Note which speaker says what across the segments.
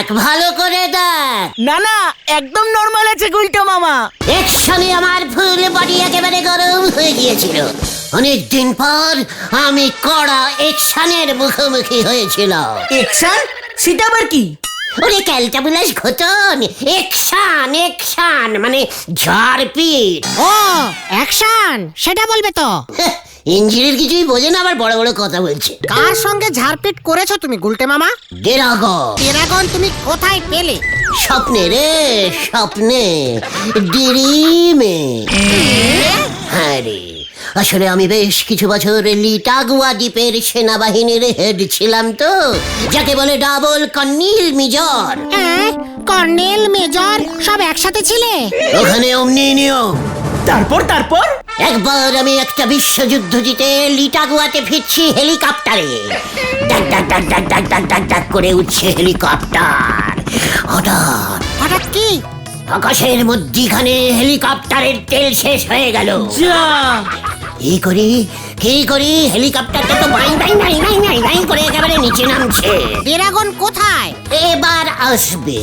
Speaker 1: দেখ, ভালো করে দেখ।
Speaker 2: না না, একদম নরমাল আছে গুলটে মামা।
Speaker 1: একশনে আমার ফুল বডি একেবারে গরম হয়ে গিয়েছিল। অনেকদিন পর আমি কড়া একশনের মুখোমুখি হয়েছিল।
Speaker 2: অ্যাকশন? সেটা আবার কি?
Speaker 1: ওরে ক্যালটাবুলাস ঘটন, একশন মানে ঝাড়পিট।
Speaker 3: ও অ্যাকশন, সেটা বলবে তো।
Speaker 1: ইঞ্জিনিয়ার কিছুই বোঝে না, আবার বড় বড় কথা বলছে।
Speaker 3: কার সঙ্গে ঝাড়পিট করেছো তুমি গুলটে মামা? ড্রাগন তুমি কোথায় পেলে?
Speaker 1: স্বপ্নে রে, স্বপ্নে, ড্রিমে। হ্যাঁ রে, আসলে আমি বেশ কিছু বছর লিটাগুয়া দ্বীপের সেনাবাহিনীর হেড ছিলাম তো, যাকে বলে ডাবল কর্নেল মেজর।
Speaker 3: হ্যাঁ, কর্নেল মেজর সব একসাথে ছিলে?
Speaker 1: ওখানে অমনি নিয়ম।
Speaker 2: তারপর?
Speaker 1: একবার আমি একটা বিশ্বযুদ্ধ জিতে লিটাগুয়াতে ফিরছি হেলিকপ্টারে। ডাক ডাক ডাক ডাক ডাক ডাক ডাক ডাক করে উঠছে হেলিকপ্টার।
Speaker 3: হঠাৎ কি?
Speaker 1: আকাশের মধ্যিখানে হেলিকপ্টারের তেল শেষ হয়ে গেল।
Speaker 2: যা,
Speaker 1: কি করি হেলিকপ্টারটা তো বাই বাই নাই নাই নাই নাই করে একেবারে নিচে নামছে।
Speaker 3: ড্রাগন কোথায়?
Speaker 1: এবার আসবে।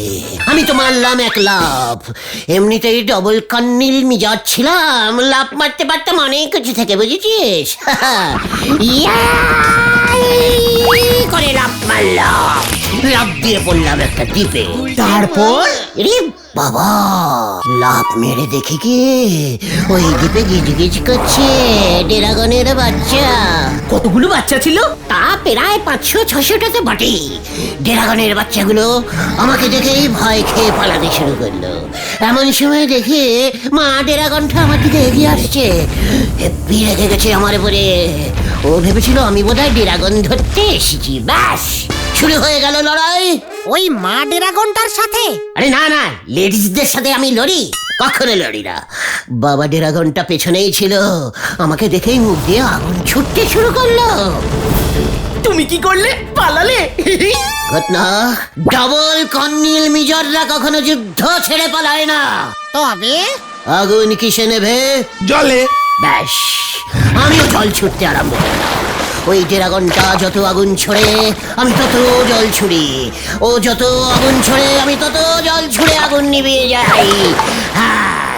Speaker 1: আমি তো মারলাম এক লাফ। এমনিতেই ডবল কর্নেল মেজর ছিলাম, লাফ মারতে পারতাম অনেক কিছু থেকে, বুঝেছিস? ইয়াই করে লাফ মারলাম, লাফ দিয়ে পড়লাম একটা দ্বীপে।
Speaker 2: তারপর?
Speaker 1: রে বাবা, লাফ মেরে দেখি কি ওই দ্বীপে গিজগিজ করছে ড্রাগনের বাচ্চা।
Speaker 2: কতগুলো বাচ্চা ছিল?
Speaker 1: তা প্রায় 500-600টা তো বটেই। ড্রাগনের বাচ্চাগুলো আমাকে দেখেই ভয় খেয়ে পালাতে শুরু করলো। এমন সময় দেখে মা ড্রাগনটা আমার দিকে এগিয়ে আসছে। হেব্বি রেখে গেছে আমার উপরে। ও ভেবেছিল আমি বোধহয় ড্রাগন ধরতে এসেছি। ব্যাস, শুরু হয়ে গেল লড়াই।
Speaker 3: ওই মা ড্রাগনটার সাথে?
Speaker 1: আরে না না, লেডিসদের সাথে আমি লড়ি? কখনো লড়ি না। বাবা ড্রাগনটা পেছনেই ছিল, আমাকে দেখেই মুখ দিয়ে আগুন ছুটতে শুরু করলো।
Speaker 2: তুমি কি করলে? পালালে?
Speaker 1: ঘটনা, ডাবল কর্নেল মেজররা কখনো যুদ্ধ ছেড়ে পালায় না।
Speaker 3: তবে
Speaker 1: আগুন কিসে নেভে?
Speaker 4: জলে।
Speaker 1: ব্যাস, আমিও জল ছুটতে আরম্ভ করলাম। ওই ড্রাগনটা যত আগুন ছড়ে আমি তত জল ছুড়ি, ও যত আগুন ছড়ে আমি তত জল ছুড়ে আগুন নিভিয়ে যাই। হ্যাঁ,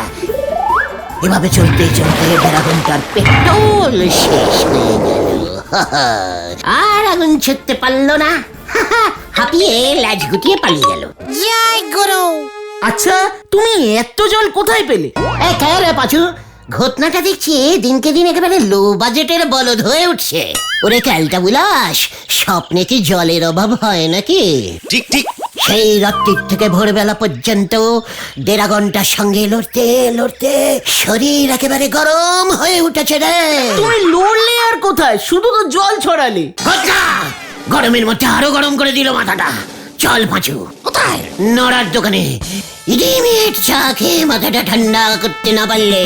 Speaker 1: এভাবে চলতে চলতে ড্রাগনটার পেট্রোল শেষ হয়ে গেল। আর আগুন ছুটতে পারলো না, হাঁপিয়ে ল্যাজ গুটিয়ে পালিয়ে গেল।
Speaker 3: জয় গুরু।
Speaker 2: আচ্ছা, তুমি এত জল কোথায় পেলে?
Speaker 1: রে পাচু, ঘটনাটা দেখছি দিনকে দিন একেবারে লো বাজেটের বলদ হয়ে উঠছে। ওরে ক্যালটাবুলাস, স্বপ্নে কি জলের অভাব হয় নাকি?
Speaker 4: ঠিক ঠিক।
Speaker 1: সেই রাত্রির থেকে ভোরবেলা পর্যন্ত ড্রাগনটার সঙ্গে লড়তে লড়তে শরীর একেবারে গরম হয়ে উঠেছে রে।
Speaker 2: তুমি লড়লে আর কোথায়, শুধু তো জল ছড়ালে।
Speaker 1: ঘটনা, গরমের মধ্যে আরো গরম করে দিল মাথাটা। চল পাঁচু, কোথায়? নড়ার দোকানে। ইডিমিট চা খেয়ে মাথাটা ঠান্ডা করতে না পারলে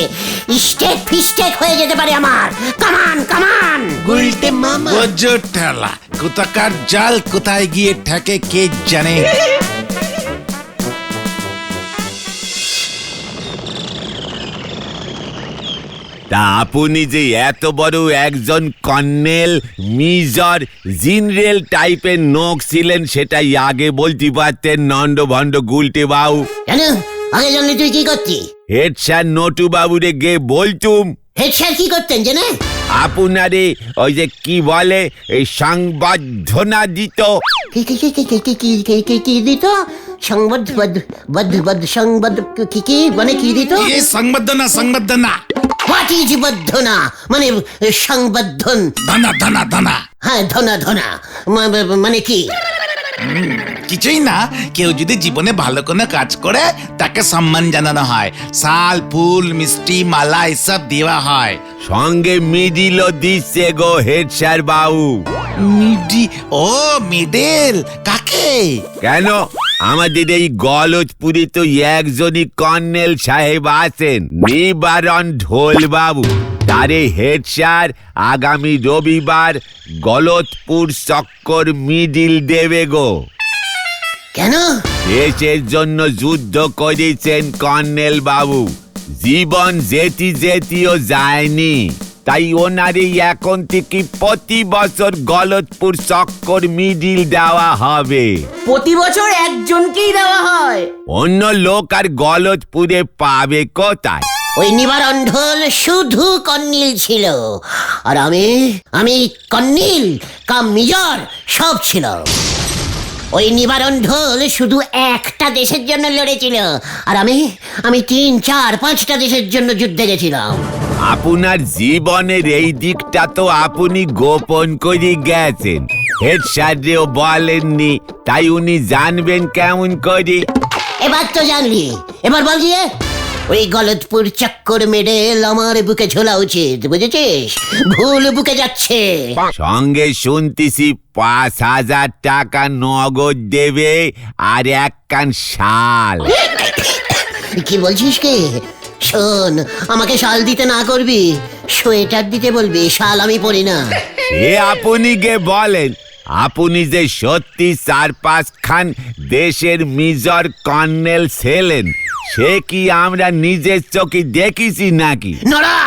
Speaker 1: স্টেক ফিস্টেক হয়ে যেতে পারে আমার। কামান কামান।
Speaker 2: গুলটে মামা।
Speaker 4: গজর ঠেলা, কোথাকার জাল কোথায় গিয়ে ঠেকে কে জানে।
Speaker 5: তা আপনি যে এত বড় একজন কর্নেল মেজর জেনারেল টাইপের নোক ছিলেন, সেটাই আগে বলতে পারতেন নন্দ ভণ্ড গুলটে বাবু।
Speaker 1: কেন আগে জানলে তুই কি করতি?
Speaker 5: হেড স্যার নটু বাবুরে গে বলতুম।
Speaker 1: হেড স্যার কি করতেন জানে?
Speaker 5: আপনারে ওই যে কি বলে এই সংবর্ধনা দিত।
Speaker 1: কি কি কি কি কি কি কি কি কি কি দিত? সংবাদ সংবাদ কি কি মানে কি দিত?
Speaker 4: এ সংবর্ধনা সংবর্ধনা।
Speaker 1: হোয়াট ইজ বদ্ধনা? মানে সংবর্ধন।
Speaker 4: ধনা ধনা ধনা।
Speaker 1: হ্যাঁ, ধনা ধনা মানে কি?
Speaker 4: কিছুই না, কেউ যদি জীবনে ভালো কোনো কাজ করে তাকে সম্মান জানানো হয়। শাল, ফুল, মিষ্টি, মালা এসব দেওয়া হয়।
Speaker 5: সঙ্গে মিডিলও দিচ্ছে গো হেড স্যার বাবু।
Speaker 4: মিডি? ও মিডেল কাকে?
Speaker 5: কেন, আমাদের এই গলজপুরে তো একজনই কর্নেল সাহেব আছেন, নিবারণ ঢোল বাবু। তারে হেড স্যার আগামী রবিবার গলতপুর চক্কর মিডিল দেবে গো।
Speaker 1: কেন?
Speaker 5: দেশের জন্য যুদ্ধ করেছেন কর্নেল বাবু, জীবন যেতিও যায়নি। তাই ওনারই এখন থেকে প্রতি বছর গলতপুর চক্কর মিডিল দেওয়া হবে।
Speaker 2: প্রতি বছর একজনকেই দেওয়া হয়।
Speaker 5: অন্য লোক আর গলতপুরে পাবে কোথায়?
Speaker 1: ওই নিবারণ ঢোল শুধু কন্নিল ছিল, আর আমি কন্নিল কাম মেজর সব ছিল। ওই নিবারণ ঢোল শুধু একটা দেশের জন্য লড়েছিল, আর আমি 3, 4, 5টা দেশের জন্য যুদ্ধে গেছিলাম।
Speaker 5: আপনার জীবনের এই দিকটা তো আপনি গোপন করে গেছেন, হেড স্যারেও বলেননি, তাই উনি জানবেন কেমন করে?
Speaker 1: এবার তো জানলি, এবার বল গিয়ে। ওই গলতপুর চক্কর মেডেল আমার বুকে ঝোলা উচিত, বুঝেছিস? ভুল বুকে যাচ্ছে।
Speaker 5: সঙ্গে শুনতেছি 5,000 টাকা নগদ দেবে আর 1 কান শাল।
Speaker 1: কি বলছিস কি? শোন, আমাকে শাল দিতে না করবি, সোয়েটার দিতে বলবি, শাল আমি পরি না।
Speaker 5: এ আপনি গে বলেন, আপনি যে সত্যি 4-5 খান দেশের মেজর কর্নেল ছিলেন, সে কি আমরা নিজের চোখে দেখেছি নাকি?
Speaker 1: নড়া,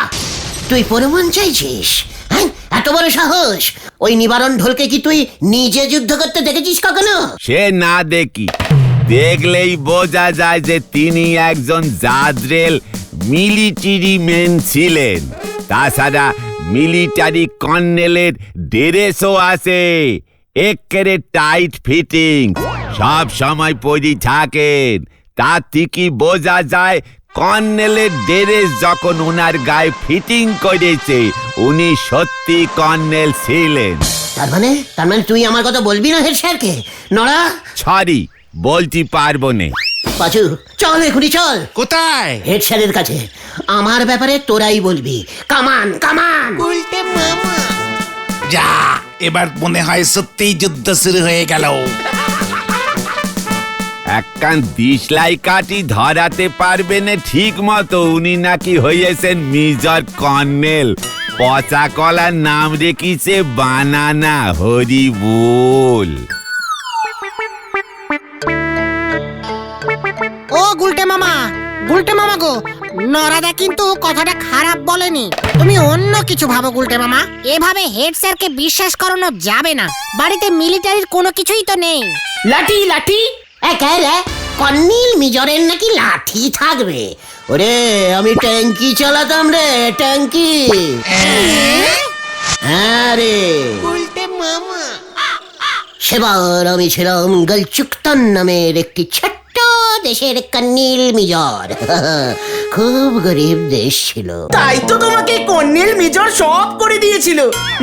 Speaker 1: তুই প্রমাণ চাইছিস? হ্যাঁ, এত বড় সাহস! ওই নিবারণ ঢোলকে কি তুই নিজে যুদ্ধ করতে দেখেছিস কখনো?
Speaker 5: সে না দেখি, দেখলেই বোঝা যায় যে তিনি একজন জাদরেল মিলিটারি ম্যান ছিলেন। তাছাড়া মিলিটারি কর্নেলের ড্রেসও আছে, একেবারে টাইট ফিটিং, সব সময় পরি থাকেন। তা থেকে বোঝা যায় কর্নেলের ড্রেস যখন ওনার গায়ে ফিটিং করেছে, উনি সত্যি কর্নেল ছিলেন।
Speaker 1: তার মানে তুই আমার কথা বলবি না হেড স্যারকে? নড়া,
Speaker 5: সরি, বলতে পারবো না।
Speaker 1: পাচু, চল এখনই চল।
Speaker 4: কোথায়?
Speaker 1: হেড স্যারের কাছে। আমার ব্যাপারে তোরাই বলবি। কামান কামান।
Speaker 4: যা, এবার মনে হয় সত্যিই যুদ্ধ শুরু হয়ে গেল।
Speaker 5: একখান দিশলাই কাটি ধরাতে পারবে না ঠিক মতো, উনি নাকি হয়েছেন মেজর কর্নেল। পচা কলার নাম রেখেছে বানানা, হরি বল।
Speaker 3: ও গুলটে মামা গো, নরাদা কিন্তু কথাটা খারাপ বলেনি। তুমি অন্য কিছু ভাবো গুলটে মামা, এভাবে হেড স্যারকে বিশ্বাস করানো যাবে না। বাড়িতে মিলিটারির কোনো কিছুই তো নেই।
Speaker 2: লাঠি
Speaker 1: কর্নিল মেজরের নাকি লাঠি থাকবে? ওরে, আমি ট্যাঙ্কি চালাতাম রে, ট্যাঙ্কি। হ্যাঁ রে, সেবার আমি ছিলাম গলচুক্তান নামের একটি ছোট্ট দেশের কর্নিল মেজর। খুব গরিব দেশ ছিল।
Speaker 2: তাই তো তোমাকে কর্নেল মেজর সব করে দিয়েছিল,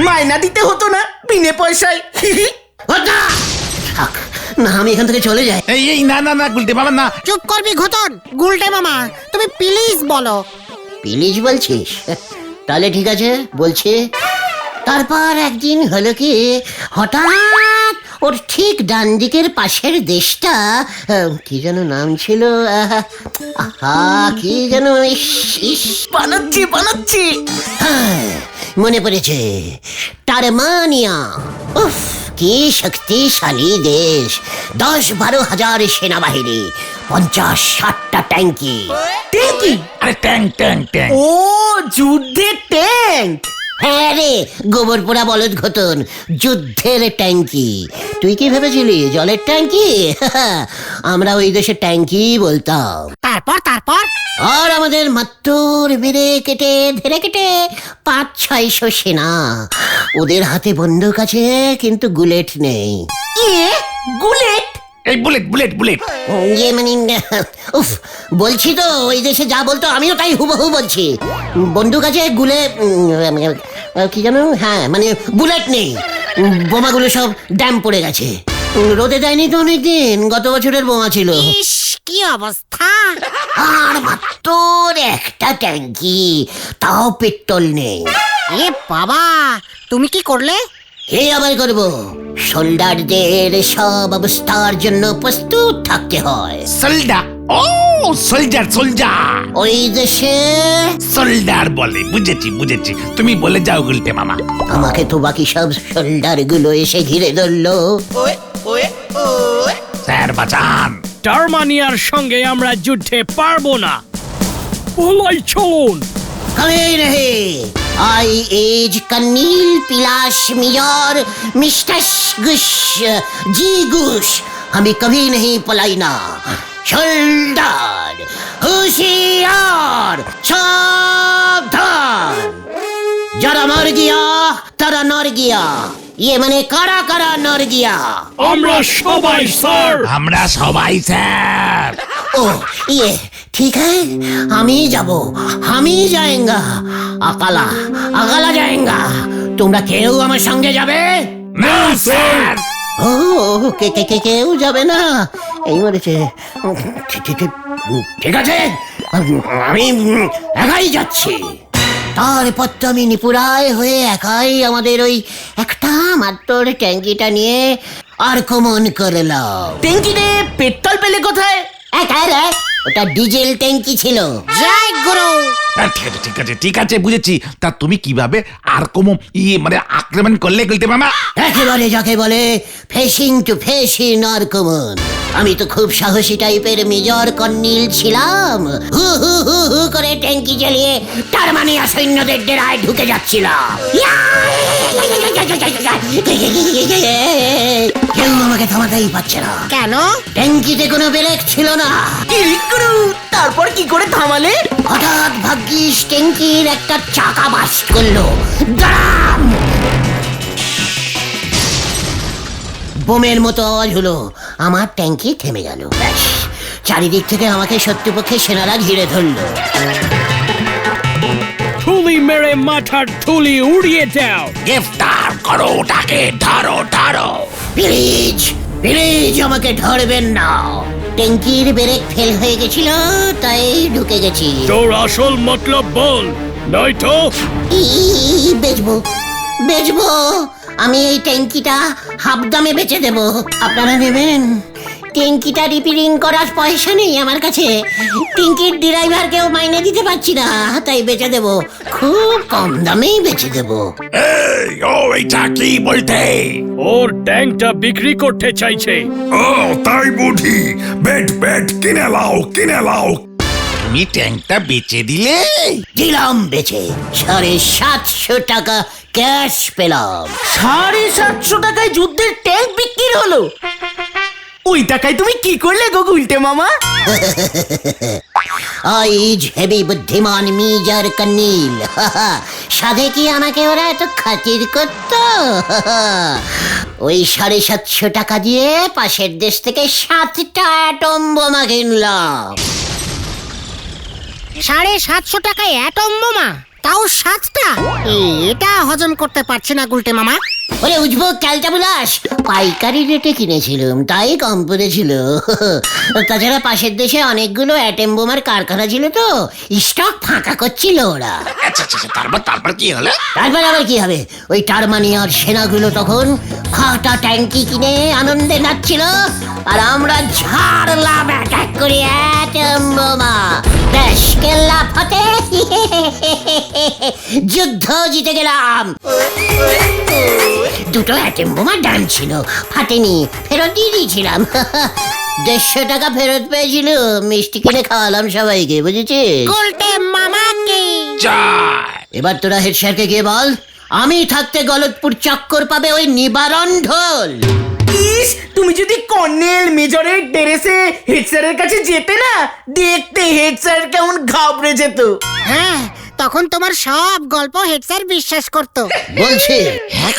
Speaker 2: মাইনা দিতে হতো না বিনে পয়সায়।
Speaker 1: ওটা! থাক, না আমি এখান থেকে চলে যাই।
Speaker 4: এই না গুলটে মামা না।
Speaker 3: চুপ করবি ঘটন। গুলটে মামা, তুমি প্লিজ বলো।
Speaker 1: প্লিজ বলছিস? তাহলে ঠিক আছে, বলছি। তারপর একদিন হলো কি, হঠাৎ ওর ঠিক ডান দিকের পাশের দেশটা, কি যেন নাম ছিল, কি যেন,
Speaker 2: বানাচ্ছি।
Speaker 1: হ্যাঁ, মনে পড়েছে, টারমানিয়া। উফ, কি শক্তিশালী দেশ! 10-12 হাজার সেনাবাহিনী, 50-60টা ট্যাঙ্কি।
Speaker 2: ট্যাঙ্কি?
Speaker 4: আরে ট্যাঙ্ক।
Speaker 2: ও, যুদ্ধের ট্যাঙ্ক।
Speaker 1: হ্যাঁ রে, গোবর পোড়া বলদ ঘটন, যুদ্ধের ট্যাঙ্কি। তুই কি ভেবেছিলি জলের ট্যাঙ্কি? আমরা ওই দেশে ট্যাঙ্কি বলতাম।
Speaker 3: তারপর
Speaker 1: আর আমাদের মাত্র মেরে কেটে ধরে কেটে 500-600 সেনা। ওদের হাতে বন্দুক আছে, কিন্তু বুলেট নেই।
Speaker 2: বুলেট?
Speaker 4: এই বুলেট।
Speaker 1: ইয়ে মানে, উফ, বলছি তো, ওই দেশে যা বলতো আমিও তাই হুবহু বলছি। বন্দুক আছে, কি জানো, হ্যাঁ মানে বুলেট নেই। বোমাগুলো সব ড্যাম পড়ে গেছে। রোদে দেয়নি তো অনেকদিন, গত বছরের বোমা ছিল।
Speaker 3: ইস, কি অবস্থা!
Speaker 1: আর মাত্র একটা ট্যাঙ্কি, তাও পেট্রোল নেই।
Speaker 3: এ বাবা, তুমি কি করলে?
Speaker 1: হে আবার করবো, সোল্ডারদের সব অবস্থার জন্য প্রস্তুত থাকতে হয়।
Speaker 4: সোল্ডার? ও, সোলজার।
Speaker 1: ওই দেশে
Speaker 4: সোল্ডার বলে, বুঝেছি। তুমি বলে যাও গুলটে মামা।
Speaker 1: আমাকে তো বাকি সব সোল্ডার গুলো এসে ঘিরে ধরলো।
Speaker 4: স্যার বাঁচান।
Speaker 6: টারমানিয়ার সঙ্গে আমরা যুদ্ধে পারবো না, বলাই চলুন।
Speaker 1: কবে রহে आई एज कन्नील पिलाश मिजर मिस्टर गुश जी गुश हमें कभी नहीं पलाइना सोल्डार होशियार सावधान जरा मर गया तारा नर गया ये माने कारा कारा नर गया
Speaker 6: আমরা সবাই স্যার
Speaker 4: আমরা সবাই স্যার
Speaker 1: ओ ये ठीक है हम ही जाबो हम ही जाएंगा अकाला अकाला जाएंगा তোমরা কেউ আমার সঙ্গে যাবে
Speaker 4: না স্যার
Speaker 1: ও কে কে কে কেউ যাবে না এই মরেছে ঠিক আছে আমি একাই যাচ্ছি তারপর তো আমি নিপুরায় হয়ে একাই আমাদের ওই একটা মাত্র ট্যাঙ্কিটা নিয়ে আর কমন করলাম
Speaker 2: ট্যাঙ্কিতে পেট্রোল পেলে কোথায়?
Speaker 1: রে ওটা ডিজেল ট্যাঙ্কি ছিল
Speaker 3: জয় গুরু।
Speaker 4: ঠিক আছে বুঝেছি। তা তুমি কিভাবে আর কম মানে আক্রমণ করলে গুলতে মামা?
Speaker 1: একেবারে যাকে বলে ফেসিং টু ফেসিং আর কমন। আমি তো খুব সাহসী টাইপের মেজর কর্নিল ছিলাম। হু হু হু হু করে ট্যাঙ্কি চালিয়ে টারমানিয়া সৈন্যদের ডেরায় ঢুকে যাচ্ছিলাম। কেউ আমাকে থামাতেই পারছে না।
Speaker 3: কেন?
Speaker 1: ট্যাঙ্কিতে কোনো ব্রেক ছিল না।
Speaker 2: ইরিকুরু, তারপর কি করে থামালে?
Speaker 1: হঠাৎ ভাগ্যিস ট্যাঙ্কির একটা চাকা বাস্ট করলো। দাঁড়াম! বোমের মতো আওয়াজ হলো, আমার ট্যাঙ্কি থেমে গেল। ব্যাস, চারিদিক থেকে আমাকে শত্রুপক্ষের সেনারা ঘিরে ধরলো।
Speaker 6: থুলি মেরে মাথার থুলি উড়িয়ে দাও।
Speaker 4: গ্রেফতার করো ওটাকে, ধরো ধরো।
Speaker 1: প্লিজ প্লিজ আমাকে ধরবেন না। ট্যাঙ্কির ব্রেক ফেল হয়ে গেছিল, তাই ঢুকে গেছি।
Speaker 6: তোর আসল মতলব বল, নয়তো
Speaker 1: বেচবো বেচবো আমি এই ট্যাঙ্কিটা হাফ দামে বেচে দেব। আপনারা নেবেন? ট্যাঙ্কিটা রিপেয়ারিং করার পয়সা নেই আমার কাছে। ট্যাঙ্কির ড্রাইভারকেও মাইনে দিতে পারছি না, তাই বেচে দেব। খুব কম দামেই বেচে দেব।
Speaker 4: এই ও এটা কি বলতে?
Speaker 6: ওর ট্যাঙ্কটা বিক্রি করতে চাইছে।
Speaker 7: ও তাই বুঝি, বেট বেট কিনে লাও কিনে লাও।
Speaker 4: তুমি ট্যাঙ্কটা বেচে দিলে?
Speaker 1: দিলাম বেচে। 750 টাকা ক্যাশ পেলাম।
Speaker 2: 750 টাকায় যুদ্ধের ট্যাঙ্ক বিক্রি হলো? ওই টাকায় তুমি কি করলে গো গুলটে মামা?
Speaker 1: আইজ হেভি বুদ্ধিমান মিজার কর্নিল। সাধে কি আমাকে ওরা এত খাতির করত? ওই 750 টাকা দিয়ে পাশের দেশ থেকে 7টা অ্যাটম বোমা কিনলাম।
Speaker 3: 750 টাকায় অ্যাটম বোমা, তাও 7টা? এটা হজম করতে পারছি না গুলটে মামা।
Speaker 1: ওরে উঠবো ক্যালটা বুলাস, পাইকারি রেটে কিনেছিলাম তাই কম পড়েছিল। তাছাড়া পাশের দেশে অনেকগুলো অ্যাটম বোমার কারখানা ছিল, তো স্টক ফাঁকা করছিল ওরা।
Speaker 4: আচ্ছা আচ্ছা, তারপর কি হলো?
Speaker 1: তারপর আবার কি হবে, ওই টারমানিয়ার সেনাগুলো তখন ফাটা ট্যাঙ্কি কিনে আনন্দে নাচছিল, আর আমরা ঝাড়লাম এক এক করে অ্যাটম বোমা। ব্যাস, কেল্লা ফতে, যুদ্ধ জিতে গেলাম। দুটো অ্যাটম বোমা ডান ছিল, ফাটেনি, ফেরত দিয়ে দিয়েছিলাম। 150 টাকা ফেরত পেয়েছিল, মিষ্টি কিনে খাওয়ালাম সবাইকে, বুঝেছিস?
Speaker 3: গুলটে মামাকে
Speaker 4: জয়।
Speaker 1: এবার তোরা হেড স্যারকে গিয়ে বল, আমি থাকতে গলতপুর চক্কর পাবে ওই নিবারণ ঢোল।
Speaker 2: ইস, তুমি যদি কর্নেল মেজরের ড্রেসে হেড স্যারের কাছে যেতে না, দেখতে হেড স্যার কেমন ঘাবড়ে যেত।
Speaker 3: হ্যাঁ, তখন তোমার সব গল্প হেড স্যার বিশ্বাস করতো।
Speaker 1: বলছে
Speaker 4: হ্যাঁ,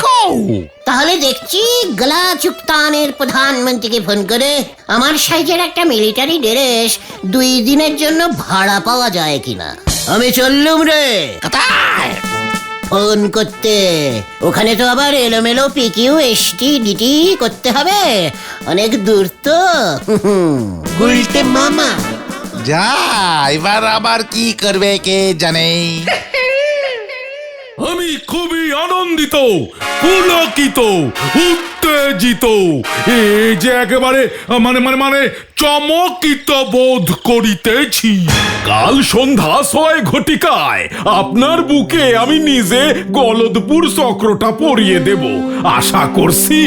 Speaker 1: তাহলে দেখছি গলা চুক্তানের প্রধানমন্ত্রীকে ফোন করে আমার সাইজের একটা মিলিটারি ড্রেস 2 দিনের জন্য ভাড়া পাওয়া যায় কিনা। আমি চললুম রে।
Speaker 4: কোথায়?
Speaker 1: ফোন করতে। ওখানে তো আবার এলোমেলো পিকিউ এসটি ডিটি করতে হবে, অনেক দূর তো।
Speaker 2: গুলটে মামা,
Speaker 4: যা, এবার আবার কি করবে কে জানে।
Speaker 7: আমি খুবই আনন্দিত, পুলকিত, উত্তেজিত। উত্তেজিত, এই যে একেবারে মানে মানে মানে চমকিত বোধ করিতেছি। কাল সন্ধ্যা ৬ ঘটিকায় আপনার বুকে আমি নিজে গলদপুর চক্রটা পরিয়ে দেব। আশা করছি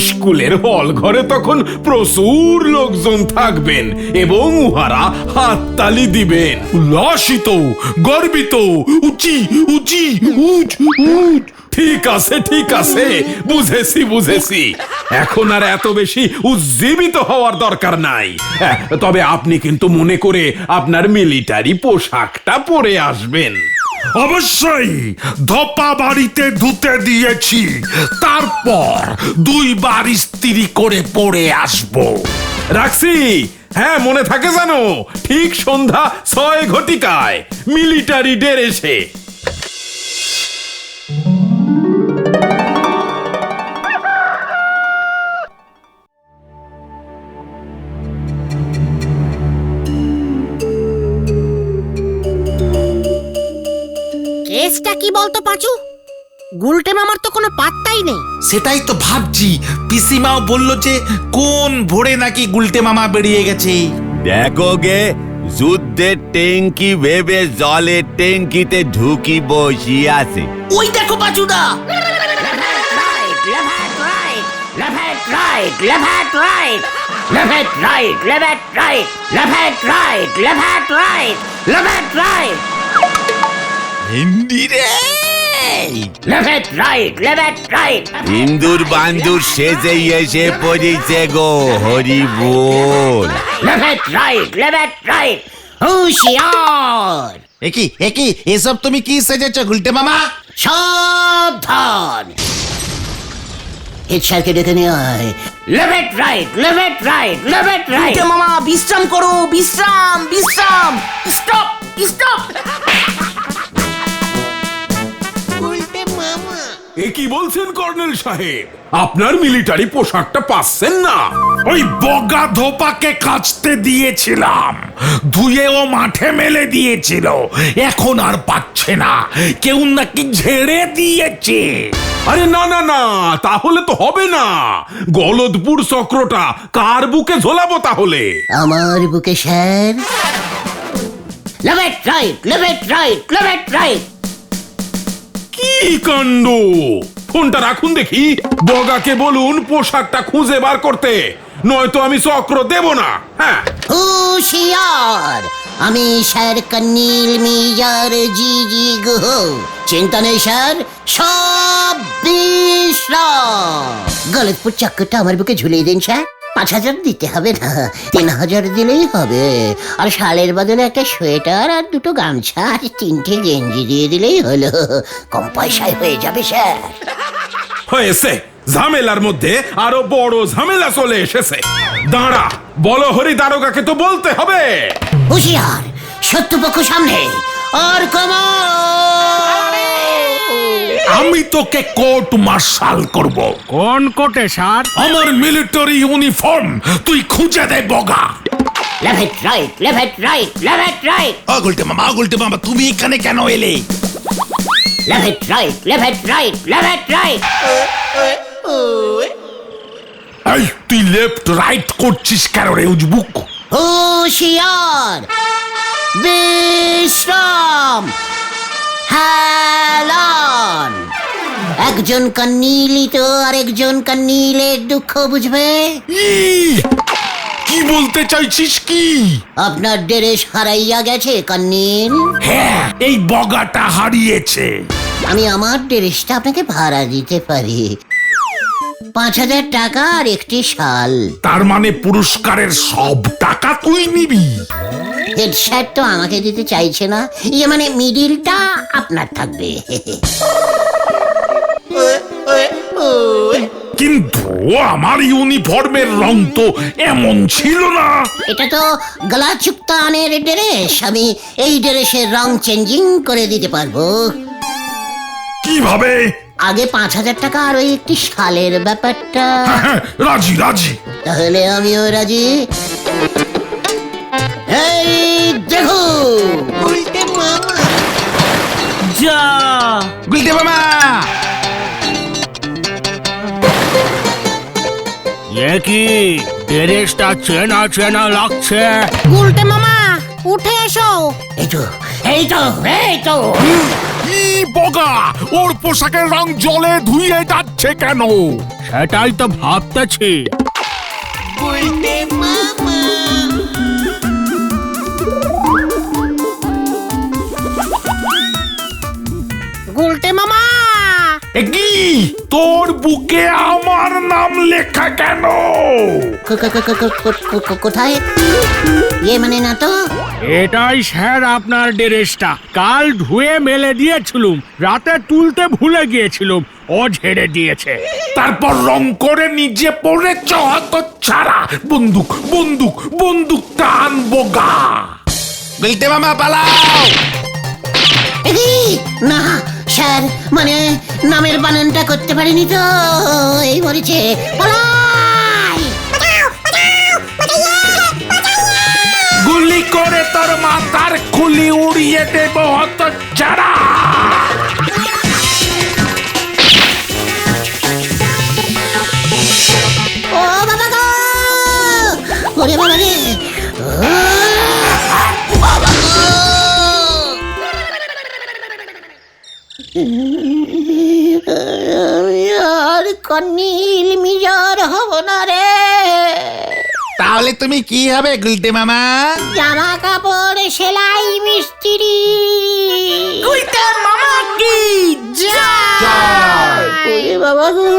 Speaker 7: স্কুলের হল ঘরে তখন প্রচুর লোকজন থাকবেন এবং উহারা হাততালি দিবেন। উল্লাসিত, গর্বিত, উচি উচি উচ উচ। ঠিক আছে ঠিক আছে, বুঝেছি বুঝেছি। এখন আর এত বেশি উজ্জীবিত হওয়ার দরকার নাই। তবে আপনি কিন্তু মনে করে আপনার মিলিটারি পোশাকটা পরে আসবেন। অবশ্যই, ধোপা বাড়িতে ধুতে দিয়েছি, তারপর 2 বার ইস্ত্রি করে পরে আসবো। রাখছি, হ্যাঁ মনে থাকে জানো, ঠিক সন্ধ্যা ৬ ঘটিকায় মিলিটারি ড্রেসে।
Speaker 3: কেসটা কি বলতো পাঁচু? গুলটে মামার তো কোনো পাত্তাই নেই।
Speaker 4: সেটাই তো ভাবছি, পিসিমাও বললো যে কোন ভোরে নাকি গুলটে মামা বেরিয়ে গেছে।
Speaker 5: দেখো গে, যুদ্ধের ট্যাঙ্কি ভেবে জলের ট্যাঙ্কিতে ঢুকি বসিয়ে আছে।
Speaker 1: ওই দেখো পাচুদা।
Speaker 4: হিন্দি রে,
Speaker 5: হিন্দুর বান্দুর সেজে এসে পড়েছে গো, হরি বল।
Speaker 1: হুঁশিয়ার,
Speaker 4: একই এসব তুমি কি সেজেছ গুলটে মামা?
Speaker 1: সাবধান। হেড স্যারকে ডেকে নিয়ে আয়।
Speaker 2: গুলটে মামা বিশ্রাম করো, বিশ্রাম বিশ্রাম। Stop stop.
Speaker 7: এ কি বলছেন কর্নেল সাহেব? আপনার মিলিটারি পোশাকটা পাচ্ছেন না? ওই বগা ধোপাকে কাচতে দিয়েছিলাম, ধুয়ে ও মাঠে মেলে দিয়েছিল, এখন আর পাচ্ছে না, কেউ নাকি ঝেড়ে দিয়েছে। আরে না না না, তাহলে তো হবে না। গলদপুর চক্রটা কার বুকে ঝোলাবো তাহলে?
Speaker 1: আমার বুকে স্যার। Left right.
Speaker 7: কি কাণ্ড! ফোনটা রাখুন দেখি, বগাকে বলুন পোশাকটা খুঁজে বার করতে, নয়তো আমি চক্র দেব না। হ্যাঁ,
Speaker 1: হুঁশিয়ার, আমি স্যার কর্নেল মেজর জি গুহ। চিন্তা নেই স্যার, সব বিশ্রাম। গলতপুর চক্করটা আমার বুকে ঝুলিয়ে দিন স্যার। 5,000 দিতে হবে না, 3,000 দিলেই হবে। আর শালের বদলে একটা সোয়েটার আর 2টো গামছা আর 3টে গেঞ্জি দিয়ে দিলেই হলো। কম পয়সায় হয়ে যাবে স্যার।
Speaker 7: হয়েছে। ঝামেলার মধ্যে আরো বড় ঝামেলা চলে এসেছে। দাঁড়া, বলো হরি দারোগাকে তো বলতে হবে।
Speaker 1: হুঁশিয়ার, শত্রুপক্ষ সামনে। আর
Speaker 7: আমি তোকে কোর্ট মার্শাল করব।
Speaker 6: কোন কোটে স্যার?
Speaker 7: আমার মিলিটারি ইউনিফর্ম তুই খুঁজে দে বগা।
Speaker 1: Left right.
Speaker 4: ও গুলটে মামা তুমি এখানে কেন এলে?
Speaker 1: Left right.
Speaker 7: এই তুই লেফট রাইট করছিস কেন রে উজবুক?
Speaker 1: হুঁশিয়ার, বিশ্রাম, হেলান। একজন কর্নেলই তো আরেকজন কর্নেলের দুঃখ বুঝবে।
Speaker 7: কি বলতে চাইছিস কি?
Speaker 1: আপনার ড্রেস হারাইয়া গেছে কর্নেল।
Speaker 7: হ্যাঁ, এই বগাটা হারিয়েছে।
Speaker 1: আমি আমার ড্রেসটা আপনাকে ভাড়া দিতে পারি। 5,000 টাকা আর একটি শাল।
Speaker 7: তার মানে পুরস্কারের সব টাকা তুই নিবি?
Speaker 1: হেড স্যার তো আমাকে দিতে চাইছে না, ইয়ে মানে মিডিলটা আপনার থাকবে।
Speaker 7: কিন্তু আমার ইউনিফর্মের রং তো এমন ছিল না।
Speaker 1: এটা তো গলা চুক্তানের ড্রেস, আমি এই ড্রেসের রং চেঞ্জিং করে দিতে পারবো।
Speaker 7: কিভাবে?
Speaker 1: আগে 5,000 টাকা আর ওই একটি শালের ব্যাপারটা।
Speaker 7: হ্যাঁ, রাজি রাজি।
Speaker 1: তাহলে আমিও রাজি। এই দেখো
Speaker 2: যা
Speaker 4: গুলটে মামা
Speaker 6: এ কি ড্রেসটা চেনা চেনা লাগছে।
Speaker 3: গুলটে মামা উঠে এসো।
Speaker 1: এই তো এই তো এই তো
Speaker 7: কি বগা, ওর পোশাকের রং জলে ধুয়ে যাচ্ছে কেন?
Speaker 6: সেটাই তো ভাবতেছি।
Speaker 3: গুলটে মামা
Speaker 7: এ কি, তোর বুকে আমার নাম লেখা কেন?
Speaker 1: কোথায়? ইয়ে মানে না তো।
Speaker 6: এটাই স্যার আপনার ড্রেসটা। কাল ধুয়ে মেলে দিয়েছিলুম, রাতে তুলতে ভুলে গিয়েছিলুম, ও ঝেড়ে দিয়েছে।
Speaker 7: তারপর রং করে নিজে পড়েছ হত ছাড়া। বন্দুক বন্দুক বন্দুকটা আনবো গা।
Speaker 4: গুলটে মামা পালাও।
Speaker 1: এই, না স্যার, মানে নামের বানানটা করতে পারিনি তো, এই মরেছে। পালাই!
Speaker 7: গুলি করে তোর মাথার খুলি উড়িয়ে দেব হত ছাড়া।
Speaker 1: ও বাবা গো! ওরে বাবা রে! ও, বাবা গো! আমি আর কর্নিল মেজর হব না রে।
Speaker 4: তাহলে তুমি কি হবে গুলটে মামা?
Speaker 1: জামা কাপড় সেলাই মিস্ত্রি।
Speaker 2: গুলটে মামা কি
Speaker 1: ওরে বাবা গো!